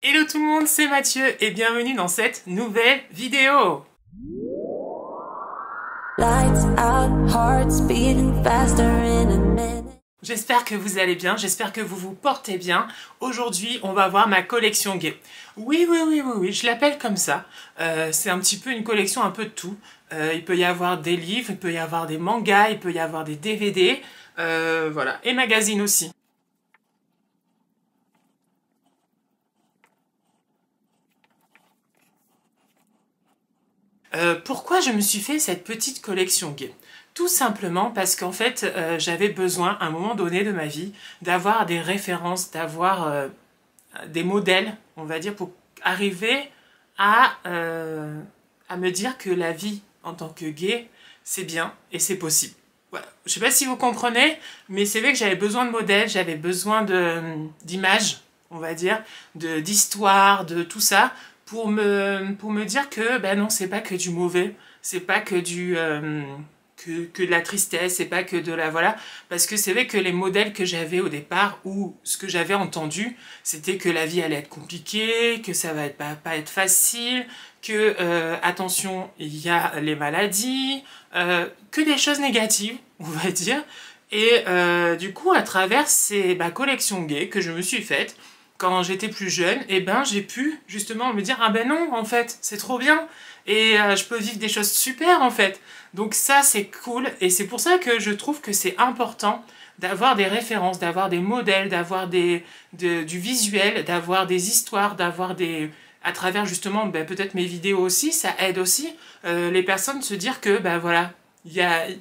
Hello tout le monde, c'est Mathieu et bienvenue dans cette nouvelle vidéo. J'espère que vous allez bien, j'espère que vous vous portez bien. Aujourd'hui, on va voir ma collection gay. Oui, je l'appelle comme ça. C'est un petit peu une collection un peu de tout. Il peut y avoir des livres, il peut y avoir des mangas, il peut y avoir des DVD, voilà, et magazines aussi. Pourquoi je me suis fait cette petite collection gay? Tout simplement parce qu'en fait, j'avais besoin, à un moment donné de ma vie, d'avoir des références, d'avoir des modèles, on va dire, pour arriver à me dire que la vie en tant que gay, c'est bien et c'est possible. Voilà. Je sais pas si vous comprenez, mais c'est vrai que j'avais besoin de modèles, j'avais besoin d'images, on va dire, d'histoires, de tout ça, pour me dire que ben non, c'est pas que du mauvais, c'est pas que que de la tristesse, c'est pas que de la voilà, parce que c'est vrai que les modèles que j'avais au départ ou ce que j'avais entendu, c'était que la vie allait être compliquée, que ça va être, pas être facile, que attention, il y a les maladies, que des choses négatives, on va dire. Et du coup, à travers ces collections gays que je me suis faites, quand j'étais plus jeune, et ben j'ai pu justement me dire ah ben non en fait c'est trop bien et je peux vivre des choses super en fait. Donc ça c'est cool et c'est pour ça que je trouve que c'est important d'avoir des références, d'avoir des modèles, d'avoir du visuel, d'avoir des histoires, d'avoir des à travers justement peut-être mes vidéos aussi, ça aide aussi les personnes se dire que ben voilà,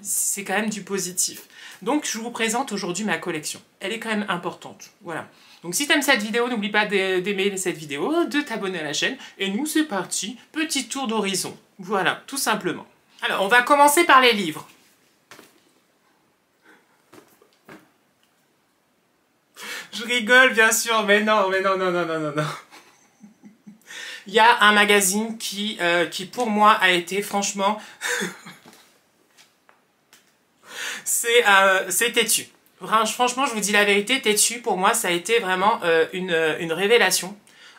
c'est quand même du positif. Donc je vous présente aujourd'hui ma collection. Elle est quand même importante. Voilà. Donc si t'aimes cette vidéo, n'oublie pas d'aimer cette vidéo, de t'abonner à la chaîne. Et nous, c'est parti. Petit tour d'horizon. Voilà, tout simplement. Alors, on va commencer par les livres. Je rigole, bien sûr, mais non. Il y a un magazine qui pour moi, a été franchement... c'est têtu. Franchement, je vous dis la vérité, Têtu, pour moi, ça a été vraiment une révélation.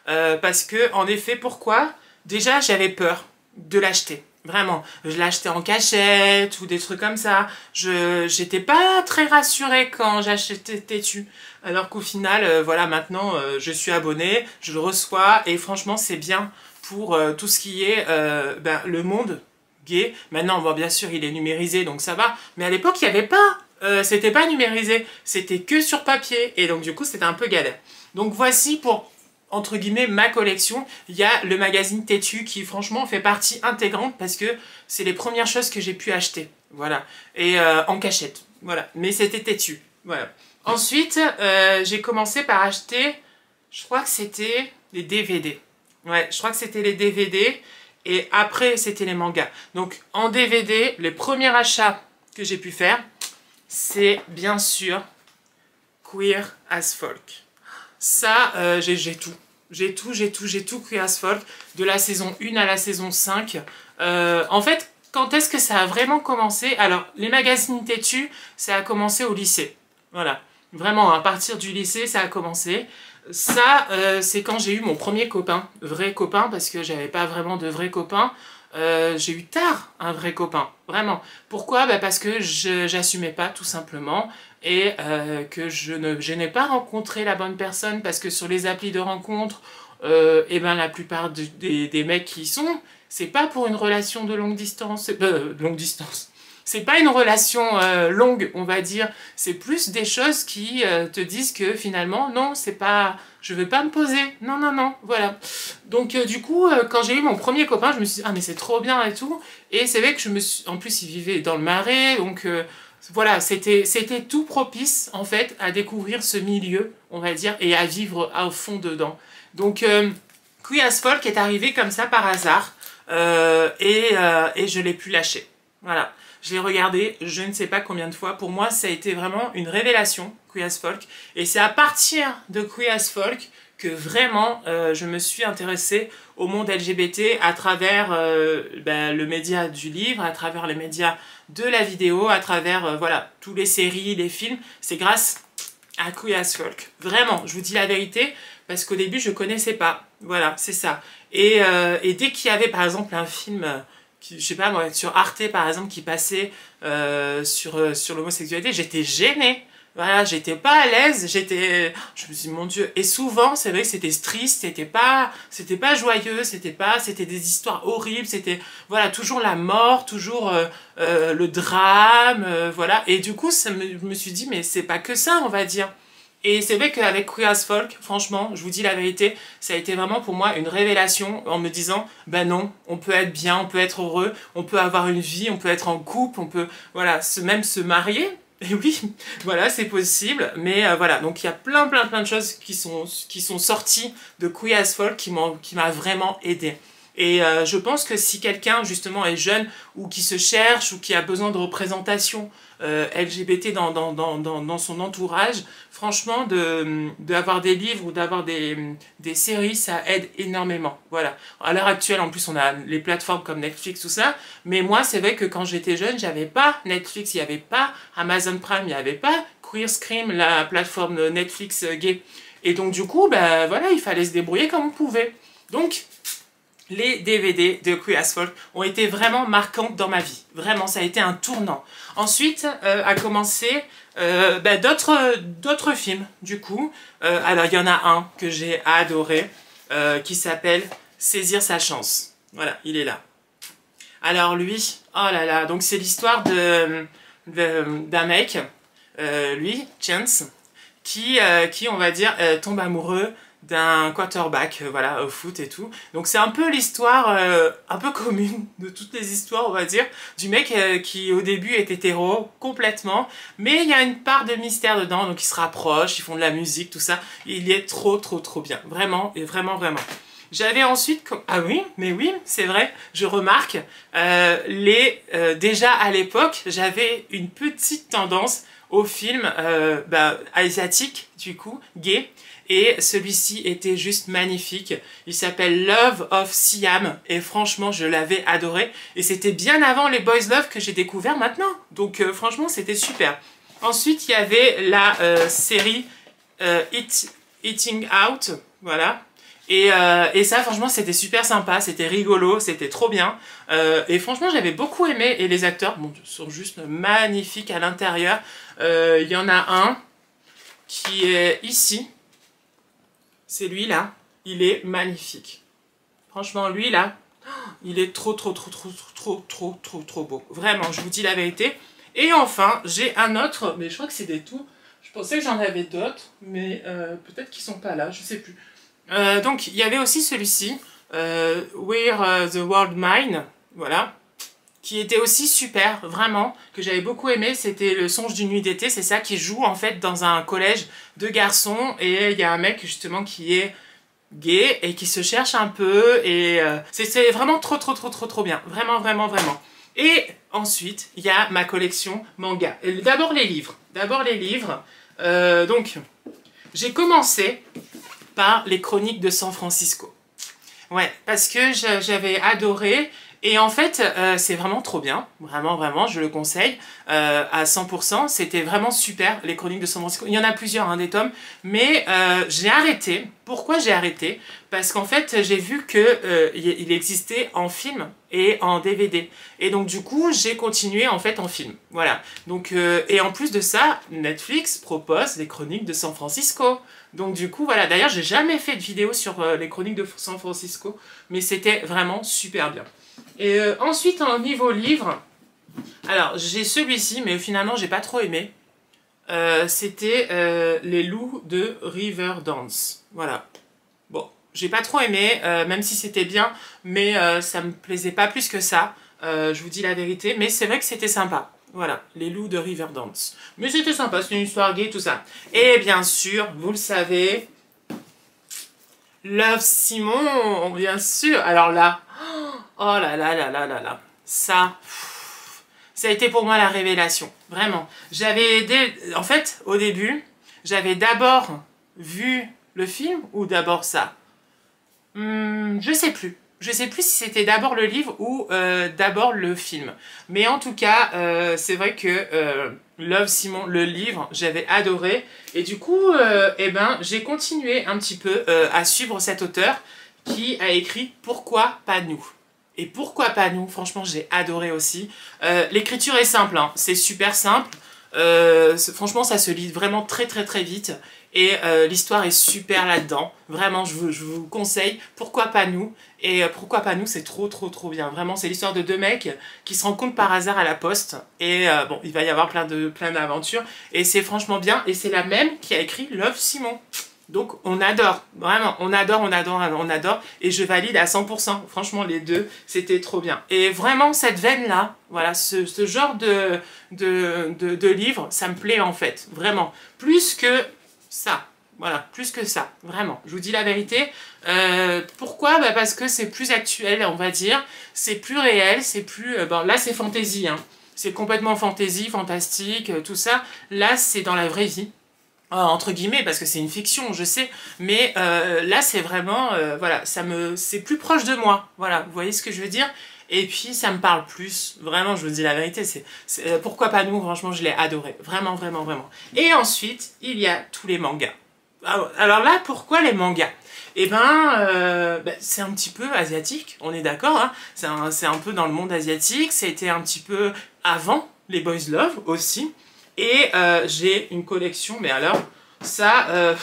Parce que, en effet, pourquoi? Déjà, j'avais peur de l'acheter. Vraiment. Je l'achetais en cachette ou des trucs comme ça. J'étais pas très rassurée quand j'achetais Têtu. Alors qu'au final, voilà, maintenant, je suis abonnée, je le reçois et franchement, c'est bien pour tout ce qui est le monde gay. Maintenant, bon, bien sûr, il est numérisé, donc ça va. Mais à l'époque, il n'y avait pas. C'était pas numérisé. C'était que sur papier. Et donc, du coup, c'était un peu galère. Donc, voici pour, entre guillemets, ma collection. Il y a le magazine Têtu qui, franchement, fait partie intégrante parce que c'est les premières choses que j'ai pu acheter. Voilà. Et en cachette. Voilà. Mais c'était Têtu. Voilà. Ensuite, j'ai commencé par acheter, je crois que c'était les DVD. Ouais, je crois que c'était les DVD. Et après, c'était les mangas. Donc, en DVD, le premier achat que j'ai pu faire, c'est bien sûr Queer as Folk. Ça, j'ai tout. J'ai tout Queer as Folk. De la saison 1 à la saison 5. En fait, quand est-ce que ça a vraiment commencé? Alors, les magazines têtus, ça a commencé au lycée. Voilà. Vraiment, à partir du lycée, ça a commencé. Ça, c'est quand j'ai eu mon premier copain, vrai copain, parce que j'avais pas vraiment de vrai copain. J'ai eu tard un vrai copain, vraiment. Pourquoi? Parce que j'assumais pas, tout simplement, et que je n'ai pas rencontré la bonne personne, parce que sur les applis de rencontre, la plupart des mecs qui y sont, c'est pas pour une relation de longue distance, longue distance. C'est pas une relation longue, on va dire. C'est plus des choses qui te disent que finalement, non, c'est pas... Je veux pas me poser. Non, voilà. Donc du coup, quand j'ai eu mon premier copain, je me suis dit, ah mais c'est trop bien et tout. Et c'est vrai que je me suis... En plus, il vivait dans le Marais, donc voilà, c'était tout propice, en fait, à découvrir ce milieu, on va dire, et à vivre à fond dedans. Donc, Queer as Folk est arrivé comme ça par hasard, et je l'ai pu lâcher. Voilà. Je l'ai regardé je ne sais pas combien de fois. Pour moi, ça a été vraiment une révélation, Queer as Folk. Et c'est à partir de Queer as Folk que vraiment je me suis intéressée au monde LGBT à travers le média du livre, à travers les médias de la vidéo, à travers voilà, toutes les séries, les films. C'est grâce à Queer as Folk. Vraiment, je vous dis la vérité. parce qu'au début, je connaissais pas. Voilà, c'est ça. Et dès qu'il y avait, par exemple, un film, je sais pas moi, sur Arte, par exemple, qui passait sur l'homosexualité, j'étais gênée. Voilà, j'étais pas à l'aise, je me suis dit, mon Dieu. Et souvent, c'est vrai que c'était triste, c'était pas joyeux, c'était des histoires horribles, c'était, voilà, toujours la mort, toujours le drame, voilà. Et du coup, je me suis dit, mais c'est pas que ça, on va dire. Et c'est vrai qu'avec Queer as Folk, franchement, je vous dis la vérité, ça a été vraiment pour moi une révélation en me disant, ben non, on peut être bien, on peut être heureux, on peut avoir une vie, on peut être en couple, on peut, voilà, même se marier. Et oui, voilà, c'est possible. Mais voilà, donc il y a plein de choses qui sont sorties de Queer as Folk qui m'a vraiment aidé. Et je pense que si quelqu'un justement est jeune ou qui se cherche ou qui a besoin de représentation LGBT dans son entourage, franchement, d'avoir des livres ou d'avoir des séries, ça aide énormément. Voilà. À l'heure actuelle, en plus, on a les plateformes comme Netflix, tout ça. Mais moi, c'est vrai que quand j'étais jeune, j'avais pas Netflix, il n'y avait pas Amazon Prime, il n'y avait pas Queer Scream, la plateforme Netflix gay. Et donc, du coup, ben voilà, il fallait se débrouiller comme on pouvait. Donc, les DVD de Queer as Folk ont été vraiment marquantes dans ma vie. Vraiment, ça a été un tournant. Ensuite, a commencé d'autres films, du coup. Alors, il y en a un que j'ai adoré, qui s'appelle Saisir sa chance. Voilà, il est là. Alors lui, oh là là, donc c'est l'histoire d'un mec, lui, Chance, qui on va dire, tombe amoureux d'un quarterback, voilà, au foot et tout. Donc c'est un peu l'histoire un peu commune de toutes les histoires, on va dire, du mec qui au début est hétéro complètement, mais il y a une part de mystère dedans, donc ils se rapprochent, ils font de la musique, tout ça. Il est trop bien, vraiment, et vraiment. J'avais ensuite, ah oui, mais oui, c'est vrai, je remarque, déjà à l'époque, j'avais une petite tendance aux films asiatiques, du coup, gays, et celui-ci était juste magnifique. Il s'appelle Love of Siam, et franchement, je l'avais adoré, et c'était bien avant les Boys Love que j'ai découvert maintenant, donc franchement, c'était super. Ensuite, il y avait la série Eating Out, voilà. Et ça, franchement, c'était super sympa, c'était rigolo, c'était trop bien. Et franchement, j'avais beaucoup aimé. Et les acteurs, bon, sont juste magnifiques à l'intérieur. Il y en a un qui est ici. C'est lui, là. Il est magnifique. Franchement, lui, là, il est trop beau. Vraiment, je vous dis la vérité. Et enfin, j'ai un autre, mais je crois que c'est des tout. Je pensais que j'en avais d'autres, mais peut-être qu'ils sont pas là, je sais plus. Donc il y avait aussi celui-ci, Where the World Mine, voilà, qui était aussi super, vraiment, que j'avais beaucoup aimé. C'était Le Songe d'une nuit d'été, c'est ça, qui joue en fait dans un collège de garçons, et il y a un mec justement qui est gay et qui se cherche un peu, et c'est vraiment trop bien, vraiment. Et ensuite, il y a ma collection manga. D'abord les livres, donc j'ai commencé par les Chroniques de San Francisco. Ouais, parce que j'avais adoré, et en fait, c'est vraiment trop bien, vraiment, je le conseille à 100%, c'était vraiment super, les Chroniques de San Francisco. Il y en a plusieurs, hein, des tomes, mais j'ai arrêté. Pourquoi j'ai arrêté? Parce qu'en fait, j'ai vu que il existait en film et en DVD. Et donc, du coup, j'ai continué en fait en film. Voilà. Donc, et en plus de ça, Netflix propose les Chroniques de San Francisco. Donc du coup, voilà. D'ailleurs, j'ai jamais fait de vidéo sur les Chroniques de San Francisco, mais c'était vraiment super bien. Et ensuite, en niveau livre, alors j'ai celui-ci, mais finalement, j'ai pas trop aimé. C'était Les Loups de Riverdance. Voilà. Bon, j'ai pas trop aimé, même si c'était bien, mais ça me plaisait pas plus que ça. Je vous dis la vérité, mais c'est vrai que c'était sympa. Voilà, Les Loups de Riverdance. Mais c'était sympa, c'est une histoire gay, tout ça. Et bien sûr, vous le savez, Love Simon, bien sûr. Alors là, oh là là. Ça a été pour moi la révélation, vraiment. En fait, au début, j'avais d'abord vu le film ou d'abord ça. Je sais plus. Je sais plus si c'était d'abord le livre ou d'abord le film. Mais en tout cas, c'est vrai que Love Simon, le livre, j'avais adoré. Et du coup, eh ben, j'ai continué un petit peu à suivre cet auteur qui a écrit Pourquoi pas nous. Et pourquoi pas nous, franchement, j'ai adoré aussi. L'écriture est simple, hein, c'est super simple. Franchement, ça se lit vraiment très très très vite. Et l'histoire est super là-dedans. Vraiment, je vous conseille. Pourquoi pas nous? Et pourquoi pas nous, c'est trop trop trop bien. Vraiment, c'est l'histoire de deux mecs qui se rencontrent par hasard à la poste. Et bon, il va y avoir plein d'aventures. Et c'est franchement bien. Et c'est la même qui a écrit Love Simon. Donc on adore, vraiment, on adore, on adore, on adore, et je valide à 100%, franchement les deux, c'était trop bien. Et vraiment cette veine-là, voilà, ce genre de livre, ça me plaît en fait, vraiment, plus que ça, voilà, plus que ça, vraiment, je vous dis la vérité. Pourquoi? Bah parce que c'est plus actuel, on va dire, c'est plus réel, c'est plus, bon là c'est fantasy, hein. C'est complètement fantasy, fantastique, tout ça, là c'est dans la vraie vie. Entre guillemets, parce que c'est une fiction, je sais, mais là c'est vraiment, voilà, c'est plus proche de moi, voilà, vous voyez ce que je veux dire? Et puis ça me parle plus, vraiment, je vous dis la vérité, pourquoi pas nous, franchement, je l'ai adoré, vraiment, vraiment, vraiment. Et ensuite, il y a tous les mangas. Alors là, pourquoi les mangas? Eh ben, c'est un petit peu asiatique, on est d'accord, hein, c'est un peu dans le monde asiatique, c'était un petit peu avant les Boys Love aussi. Et j'ai une collection, mais alors, ça,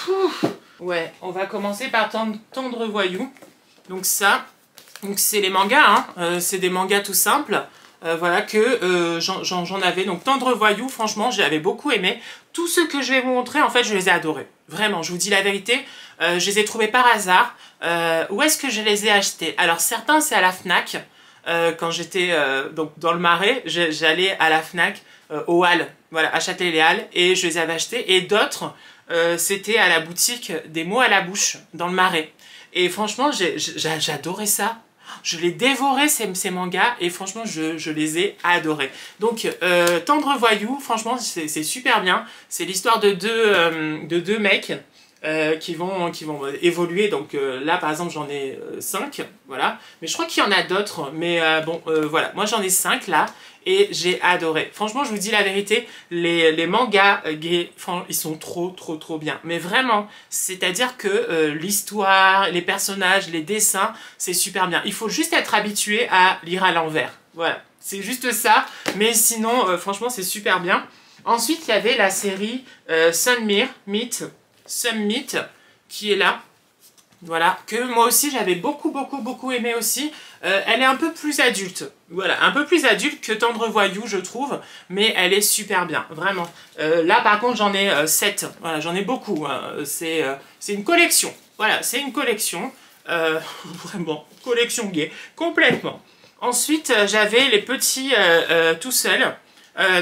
ouais, on va commencer par Tendre Voyou. Donc ça, c'est les mangas, hein, c'est des mangas tout simples, voilà, que j'en avais. Donc Tendre Voyou, franchement, j'avais beaucoup aimé. Tous ceux que je vais vous montrer, en fait, je les ai adorés. Vraiment, je vous dis la vérité, je les ai trouvés par hasard. Où est-ce que je les ai achetés? Alors certains, c'est à la Fnac. Quand j'étais donc dans le Marais, j'allais à la Fnac, aux Halles, voilà, à Châtelet-les-Halles, et je les avais achetés. Et d'autres, c'était à la boutique des mots à la bouche, dans le Marais. Et franchement, j'adorais ça. Je les dévorais, ces mangas, et franchement, je les ai adorés. Donc, Tendre Voyou, franchement, c'est super bien. C'est l'histoire de deux mecs qui vont évoluer. Donc là, par exemple, j'en ai 5, voilà. Mais je crois qu'il y en a d'autres. Mais bon, voilà. Moi, j'en ai 5 là. Et j'ai adoré. Franchement, je vous dis la vérité, les mangas gays, ils sont trop, trop, trop bien. Mais vraiment, c'est-à-dire que l'histoire, les personnages, les dessins, c'est super bien. Il faut juste être habitué à lire à l'envers. Voilà, c'est juste ça. Mais sinon, franchement, c'est super bien. Ensuite, il y avait la série Sunmere, Sunmeet, qui est là. Voilà, que moi aussi j'avais beaucoup aimé aussi. Elle est un peu plus adulte, voilà, un peu plus adulte que Tendre Voyou, je trouve, mais elle est super bien, vraiment. Là par contre j'en ai 7, voilà, j'en ai beaucoup, hein. C'est une collection, voilà, c'est une collection, vraiment, collection gay, complètement. Ensuite j'avais les petits tout seuls.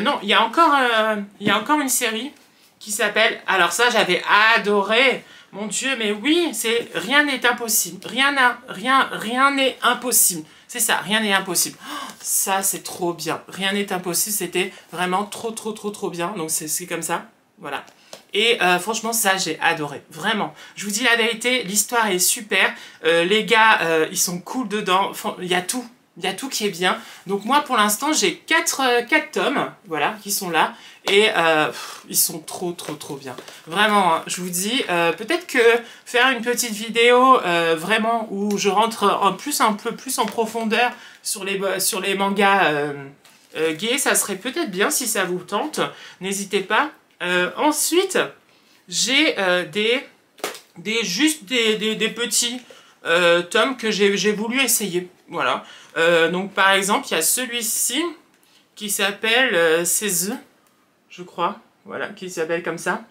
Non, il y a encore une série qui s'appelle, alors ça j'avais adoré. Mon Dieu, mais oui, c'est rien n'est impossible. Rien n'est impossible. C'est ça, rien n'est impossible. Oh, ça, c'est trop bien. Rien n'est impossible, c'était vraiment trop bien. Donc, c'est comme ça, voilà. Et franchement, ça, j'ai adoré. Vraiment. Je vous dis la vérité, l'histoire est super. Les gars, ils sont cool dedans. Il y a tout. Il y a tout qui est bien. Donc moi, pour l'instant, j'ai 4 tomes, voilà, qui sont là. Et ils sont trop bien. Vraiment, hein, je vous dis, peut-être que faire une petite vidéo vraiment où je rentre un peu plus en profondeur sur les mangas gays, ça serait peut-être bien si ça vous tente. N'hésitez pas. Ensuite, j'ai juste des petits tomes que j'ai voulu essayer. Voilà. Donc par exemple, il y a celui-ci qui s'appelle Ces œufs, je crois, voilà, qui s'appelle comme ça.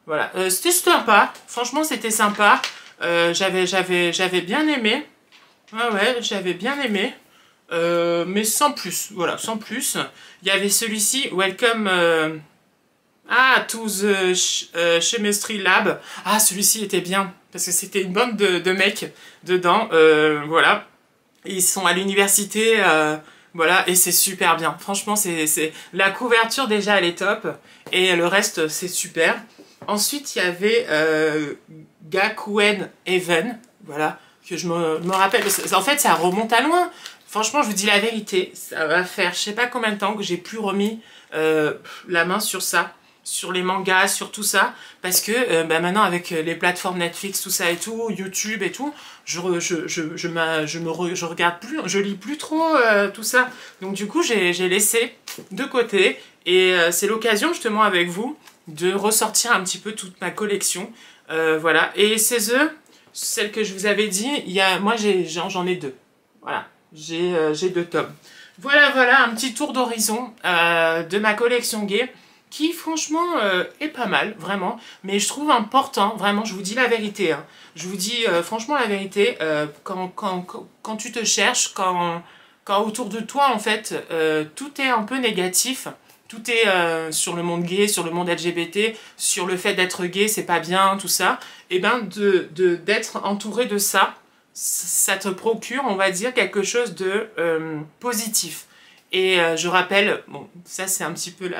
Voilà, c'était sympa, franchement c'était sympa, j'avais bien aimé, ouais, j'avais bien aimé, mais sans plus, voilà, sans plus. Il y avait celui-ci, Welcome to the Chemistry Lab. Ah, celui-ci était bien, parce que c'était une bande de mecs dedans, voilà, ils sont à l'université, voilà, et c'est super bien. Franchement, la couverture déjà, elle est top. Et le reste, c'est super. Ensuite, il y avait Gakuen Even. Voilà. que je me rappelle. En fait, ça remonte à loin. Franchement, je vous dis la vérité, ça va faire je sais pas combien de temps que j'ai plus remis la main sur ça, sur les mangas, sur tout ça, parce que maintenant avec les plateformes Netflix, tout ça et tout, YouTube et tout, je regarde plus, je lis plus trop tout ça. Donc du coup, j'ai laissé de côté et c'est l'occasion justement avec vous de ressortir un petit peu toute ma collection. Voilà. Et ces œufs, celle que je vous avais dit, moi j'en ai 2. Voilà. J'ai 2 tomes. Voilà, un petit tour d'horizon de ma collection gay qui franchement est pas mal, vraiment. Mais je trouve important, vraiment, je vous dis la vérité. Hein. Je vous dis franchement la vérité, quand tu te cherches, quand autour de toi, en fait, tout est un peu négatif. Tout est sur le monde gay, sur le monde LGBT, sur le fait d'être gay, c'est pas bien, tout ça. Et ben d'être entouré de ça, ça te procure, on va dire, quelque chose de positif. Et je rappelle, bon, ça c'est un petit peu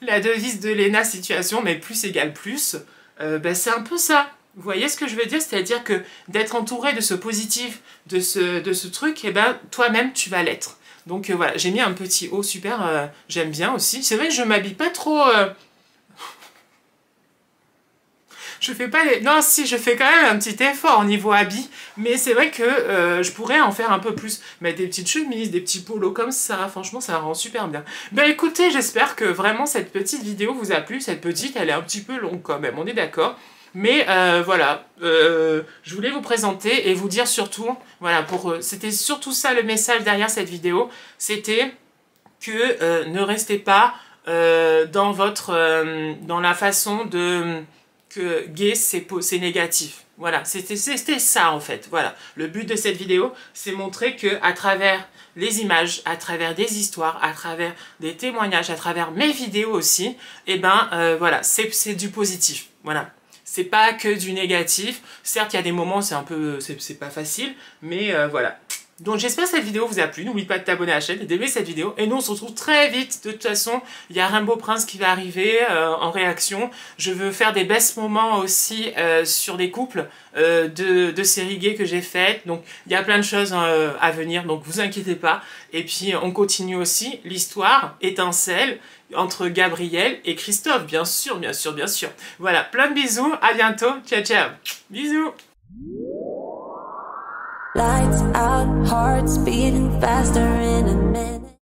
la devise de Léna Situation, mais plus égale plus, c'est un peu ça. Vous voyez ce que je veux dire? C'est-à-dire que d'être entouré de ce positif, de ce truc, et ben toi-même tu vas l'être. Donc voilà, j'ai mis un petit haut super, j'aime bien aussi. C'est vrai que je m'habille pas trop... Je fais pas les... Non, si, je fais quand même un petit effort au niveau habit, mais c'est vrai que je pourrais en faire un peu plus. Mettre des petites chemises, des petits polos comme ça, franchement, ça rend super bien. Ben écoutez, j'espère que vraiment cette petite vidéo vous a plu. Cette petite, elle est un petit peu longue quand même, on est d'accord. Mais voilà, je voulais vous présenter et vous dire surtout, voilà, c'était surtout ça le message derrière cette vidéo, c'était que ne restez pas dans la façon de... que gay c'est négatif. Voilà, c'était ça en fait. Voilà, le but de cette vidéo, c'est montrer que à travers les images, à travers des histoires, à travers des témoignages, à travers mes vidéos aussi, et voilà, c'est du positif. Voilà. C'est pas que du négatif. Certes, il y a des moments, c'est pas facile, mais voilà. Donc j'espère que cette vidéo vous a plu. N'oublie pas de t'abonner à la chaîne et d'aimer cette vidéo. Et nous on se retrouve très vite. De toute façon, il y a Rainbow Prince qui va arriver en réaction. Je veux faire des best moments aussi sur des couples de séries gays que j'ai faites. Donc il y a plein de choses à venir. Donc vous inquiétez pas. Et puis on continue aussi l'histoire étincelle entre Gabriel et Christophe. Bien sûr, bien sûr, bien sûr. Voilà, plein de bisous. À bientôt. Ciao, ciao. Bisous. Lights out, hearts beating faster in a minute.